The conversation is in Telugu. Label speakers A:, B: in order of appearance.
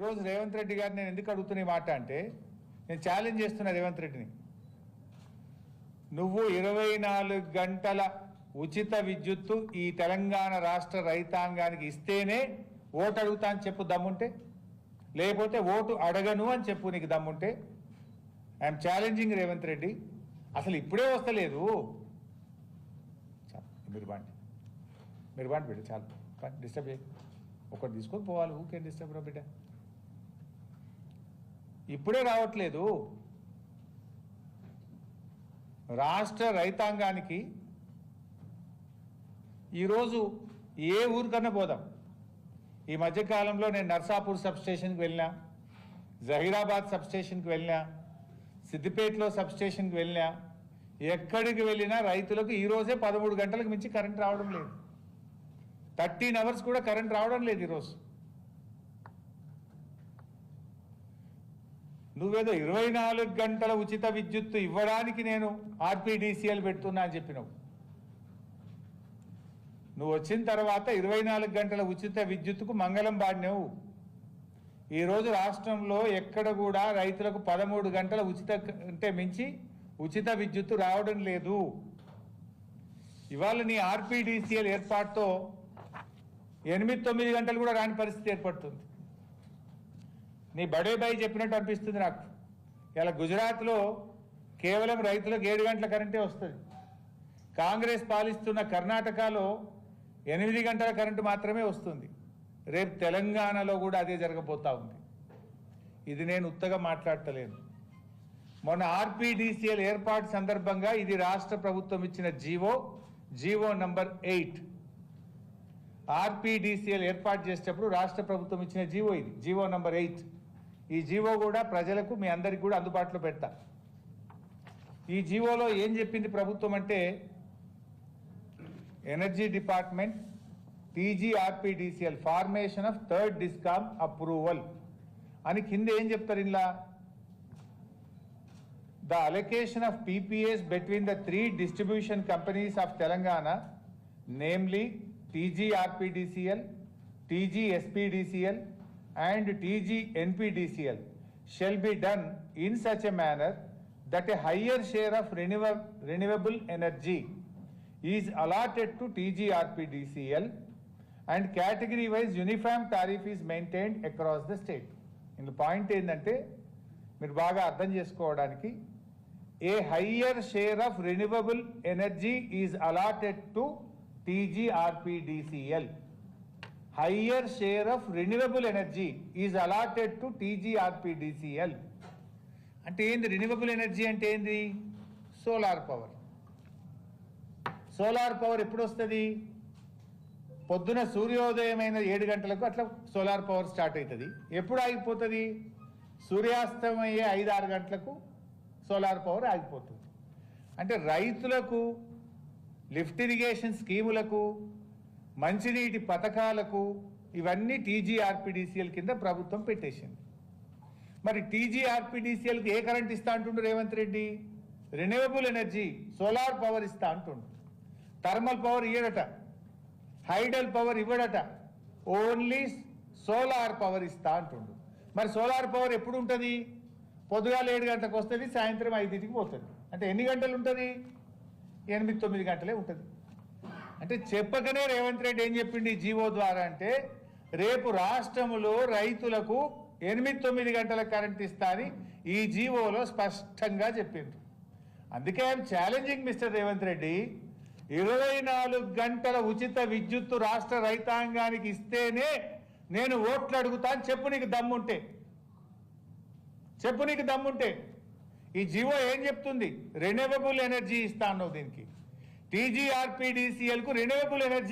A: ఈరోజు రేవంత్ రెడ్డి గారిని నేను ఎందుకు అడుగుతున్న మాట అంటే, నేను ఛాలెంజ్ చేస్తున్నా రేవంత్ రెడ్డిని. నువ్వు 24 గంటల ఉచిత విద్యుత్తు ఈ తెలంగాణ రాష్ట్ర రైతాంగానికి ఇస్తేనే ఓటు అడుగుతా అని చెప్పు దమ్ముంటే, లేకపోతే ఓటు అడగను అని చెప్పు నీకు దమ్ముంటే. I'm challenging Revanth Reddy. అసలు ఇప్పుడే వస్తలేదు. మీరు బాండి బిడ్డ, చాలు డిస్టర్బ్ చేయ. ఒకటి తీసుకొని పోవాలి, ఊకేం డిస్టర్బ్ రా బిడ్డ. ఇప్పుడే రావట్లేదు. రాష్ట్ర రైతాంగానికి ఈరోజు ఏ ఊరికన్నా పోదాం. ఈ మధ్యకాలంలో నేను నర్సాపూర్ సబ్స్టేషన్కి వెళ్ళినా, జహీరాబాద్ సబ్స్టేషన్కి వెళ్ళినా, సిద్దిపేటలో సబ్స్టేషన్కి వెళ్ళినా, ఎక్కడికి వెళ్ళినా రైతులకు ఈరోజే 13 గంటలకు మించి కరెంట్ రావడం లేదు. 13 అవర్స్ కూడా కరెంట్ రావడం లేదు ఈరోజు. నువ్వేదో 24 గంటల ఉచిత విద్యుత్తు ఇవ్వడానికి నేను ఆర్పీడీసీఎల్ పెడుతున్నా అని చెప్పినావు. నువ్వు వచ్చిన తర్వాత 24 గంటల ఉచిత విద్యుత్తుకు మంగళం పాడినావు. ఈరోజు రాష్ట్రంలో ఎక్కడ కూడా రైతులకు 13 గంటల ఉచిత అంటే మించి ఉచిత విద్యుత్తు రావడం లేదు. ఇవాళ నీ ఆర్పీడీసీఎల్ ఏర్పాటుతో 8-9 గంటలు కూడా రాని పరిస్థితి ఏర్పడుతుంది. నీ బడే బాయ్ చెప్పినట్టు అనిపిస్తుంది నాకు. ఇలా గుజరాత్లో కేవలం రైతులకు 7 గంటల కరెంటే వస్తుంది. కాంగ్రెస్ పాలిస్తున్న కర్ణాటకలో 8 గంటల కరెంటు మాత్రమే వస్తుంది. రేపు తెలంగాణలో కూడా అదే జరగబోతా ఉంది. ఇది నేను ఉత్తగా మాట్లాడతలేను. మొన్న ఆర్పీడీసీఎల్ ఏర్పాటు సందర్భంగా ఇది రాష్ట్ర ప్రభుత్వం ఇచ్చిన జీవో నంబర్ 8. ఆర్పీడీసీఎల్ ఏర్పాటు చేసేటప్పుడు రాష్ట్ర ప్రభుత్వం ఇచ్చిన ఇది జీవో నంబర్ 8. ఈ జీవో కూడా ప్రజలకు మీ అందరికి కూడా అందుబాటులో పెడతా. ఈ జీవోలో ఏం చెప్పింది ప్రభుత్వం అంటే, energy department TGRPDCL formation of 3rd discom approval అని కింద ఏం చెప్తారు ఇలా, the allocation of PPs between the 3 distribution companies of Telangana, namely TGRPDCL, TGSPDCL and TGNPDCL shall be done in such a manner that a higher share of renewable energy is allotted to TGRPDCL and category wise uniform tariff is maintained across the state. In the point ఏంటంటే మీరు బాగా అర్థం చేసుకోవడానికి, a higher share of renewable energy is allotted to TGRPDCL. Higher share of renewable energy is allotted to TGRPDCL. అంటే ఏంది రెన్యూవబుల్ ఎనర్జీ అంటే ఏంది? Solar power. సోలార్ పవర్ ఎప్పుడు వస్తుంది? పొద్దున సూర్యోదయమైన 7 గంటలకు అట్లా సోలార్ పవర్ స్టార్ట్ అవుతుంది. ఎప్పుడు ఆగిపోతుంది? సూర్యాస్తమయ్యే 5-6 గంటలకు సోలార్ పవర్ ఆగిపోతుంది. అంటే రైతులకు, లిఫ్ట్ ఇరిగేషన్ స్కీములకు, మంచినీటి పథకాలకు ఇవన్నీ టీజీఆర్పీడీసీఎల్ కింద ప్రభుత్వం పెట్టేసింది. మరి టీజీఆర్పీడీసీఎల్కి ఏ కరెంట్ ఇస్తా అంటుండు Revanth Reddy? Renewable energy, solar power ఇస్తా అంటుండు. థర్మల్ పవర్ ఇవ్వడట, హైడల్ పవర్ ఇవ్వడట, ఓన్లీ సోలార్ పవర్ ఇస్తా అంటుండు. మరి సోలార్ పవర్ ఎప్పుడు ఉంటుంది? పొద్దుగాల 7 గంటలకు వస్తుంది, సాయంత్రం 5కి పోతుంది. అంటే ఎన్ని గంటలు ఉంటుంది? 8-9 గంటలే ఉంటుంది. అంటే చెప్పకనే రేవంత్ రెడ్డి ఏం చెప్పింది జీవో ద్వారా అంటే, రేపు రాష్ట్రములో రైతులకు 8-9 గంటల కరెంట్ ఇస్తా అని ఈ జీవోలో స్పష్టంగా చెప్పిండ్రు. అందుకే I'm challenging mister Revanth Reddy. 24 గంటల ఉచిత విద్యుత్తు రాష్ట్ర రైతాంగానికి ఇస్తేనే నేను ఓట్లు అడుగుతా అని చెప్పు నీకు దమ్ముంటే. చెప్పు నీకు దమ్ముంటే. ఈ జీవో ఏం చెప్తుంది? రెన్యూవబుల్ ఎనర్జీ ఇస్తా అన్నావు. దీనికి టీజీఆర్పీడీసీఎల్కు రెన్యూవబుల్ ఎనర్జీ